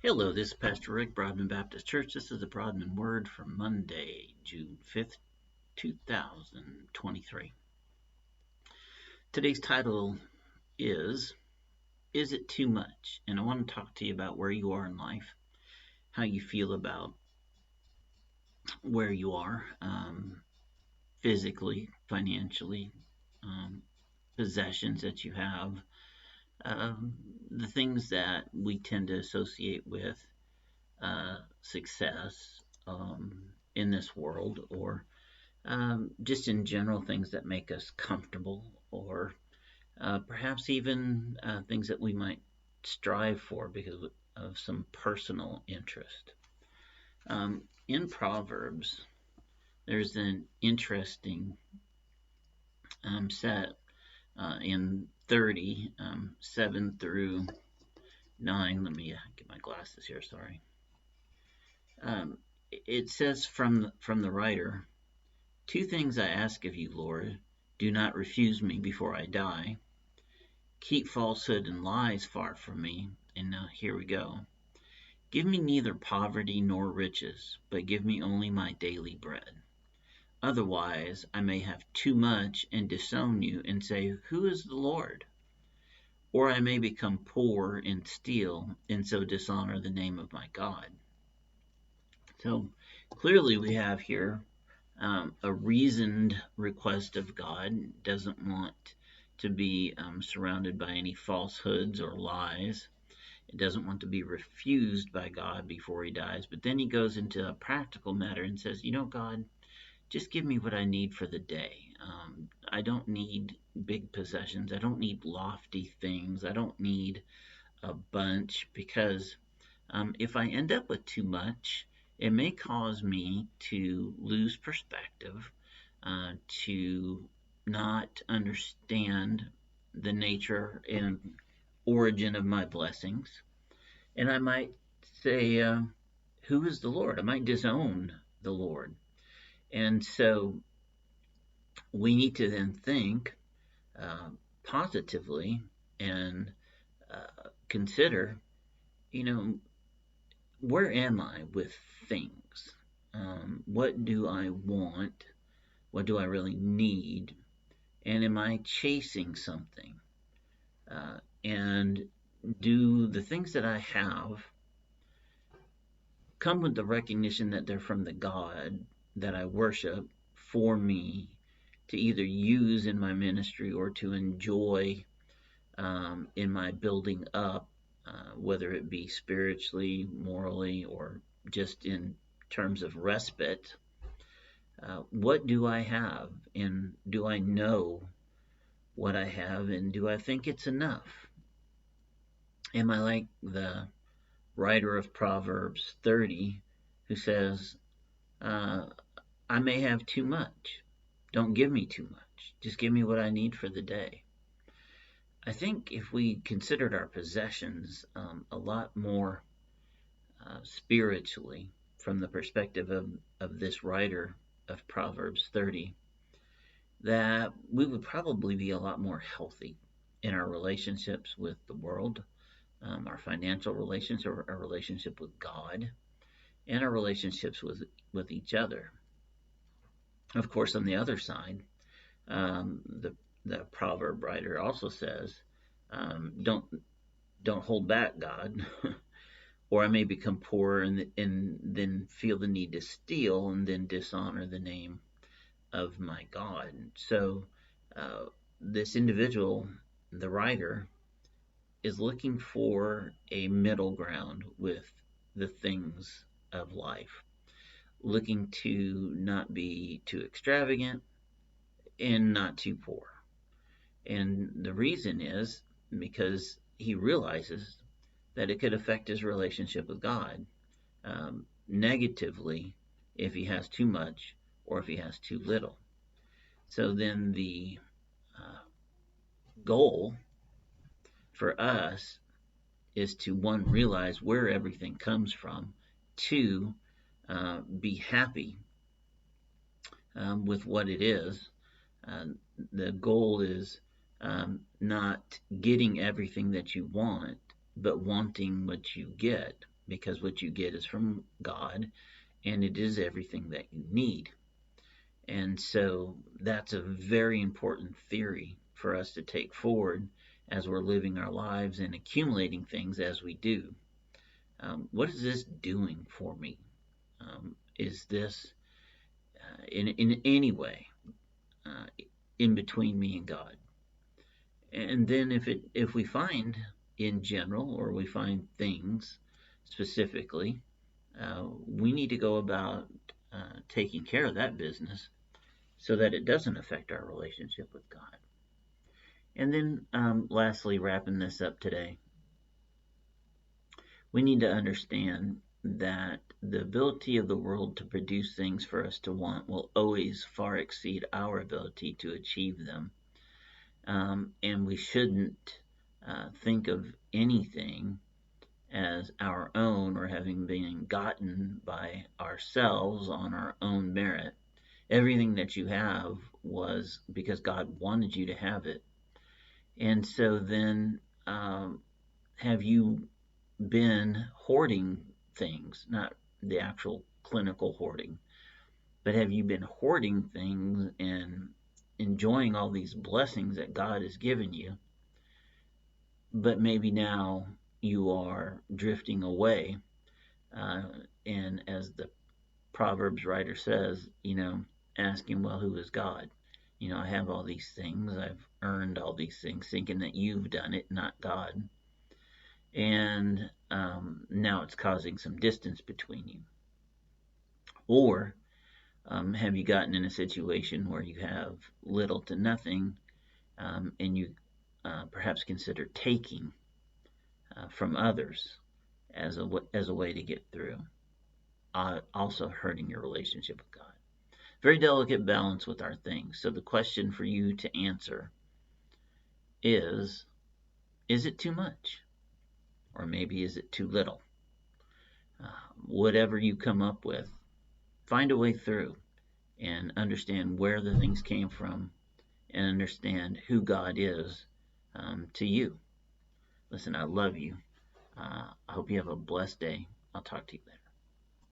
Hello, this is Pastor Rick, Broadman Baptist Church. This is the Broadman Word for Monday, June 5th, 2023. Today's title is It Too Much? And I want to talk to you about where you are in life, how you feel about where you are physically, financially, possessions that you have, the things that we tend to associate with success in this world, or just in general things that make us comfortable, or perhaps even things that we might strive for because of some personal interest. In Proverbs, there's an interesting set in 30, 7 through 9. Let me get my glasses here, sorry. It says from the writer, "Two things I ask of you, Lord. Do not refuse me before I die. Keep falsehood and lies far from me." And now here we go. "Give me neither poverty nor riches, but give me only my daily bread. Otherwise, I may have too much and disown you and say, 'Who is the Lord?' Or I may become poor and steal and so dishonor the name of my God." So clearly we have here a reasoned request of God. Doesn't want to be surrounded by any falsehoods or lies. It doesn't want to be refused by God before he dies. But then he goes into a practical matter and says, God, just give me what I need for the day. I don't need big possessions. I don't need lofty things. I don't need a bunch, because if I end up with too much, it may cause me to lose perspective, to not understand the nature and origin of my blessings. And I might say, who is the Lord? I might disown the Lord. And so we need to then think positively and consider, where am I with things? What do I want? What do I really need? And am I chasing something? And do the things that I have come with the recognition that they're from the God that I worship for me to either use in my ministry or to enjoy in my building up, whether it be spiritually, morally, or just in terms of respite? What do I have? And do I know what I have? And do I think it's enough? Am I like the writer of Proverbs 30 who says, I may have too much. Don't give me too much. Just give me what I need for the day. I think if we considered our possessions a lot more spiritually from the perspective of this writer of Proverbs 30, that we would probably be a lot more healthy in our relationships with the world, our financial relations, or our relationship with God, and our relationships with each other. Of course, on the other side, the proverb writer also says, don't hold back, God, or I may become poor and then feel the need to steal and then dishonor the name of my God. So this individual, the writer, is looking for a middle ground with the things of life, looking to not be too extravagant and not too poor. And the reason is because he realizes that it could affect his relationship with God negatively if he has too much or if he has too little. So then the goal for us is to, one, realize where everything comes from, two, be happy with what it is. The goal is not getting everything that you want, but wanting what you get. because what you get is from God, and it is everything that you need. And so that's a very important theory for us to take forward as we're living our lives and accumulating things as we do. What is this doing for me? Is this in any way uh, in between me and God? And then if we find in general, or we find things specifically, we need to go about taking care of that business so that it doesn't affect our relationship with God. And then, lastly, wrapping this up today, we need to understand that the ability of the world to produce things for us to want will always far exceed our ability to achieve them. And we shouldn't think of anything as our own or having been gotten by ourselves on our own merit. Everything that you have was because God wanted you to have it. And so then, have you been hoarding things? Not the actual clinical hoarding, but have you been hoarding things and enjoying all these blessings that God has given you? But maybe now you are drifting away. Uh, and as the Proverbs writer says, asking, well, who is God? I have all these things. I've earned all these things, thinking that you've done it, not God. And now it's causing some distance between you. Or have you gotten in a situation where you have little to nothing, and you perhaps consider taking from others as a way to get through, also hurting your relationship with God? Very delicate balance with our things. So the question for you to answer is it too much? Or maybe is it too little? Whatever you come up with, find a way through and understand where the things came from and understand who God is to you. Listen, I love you. I hope you have a blessed day. I'll talk to you later.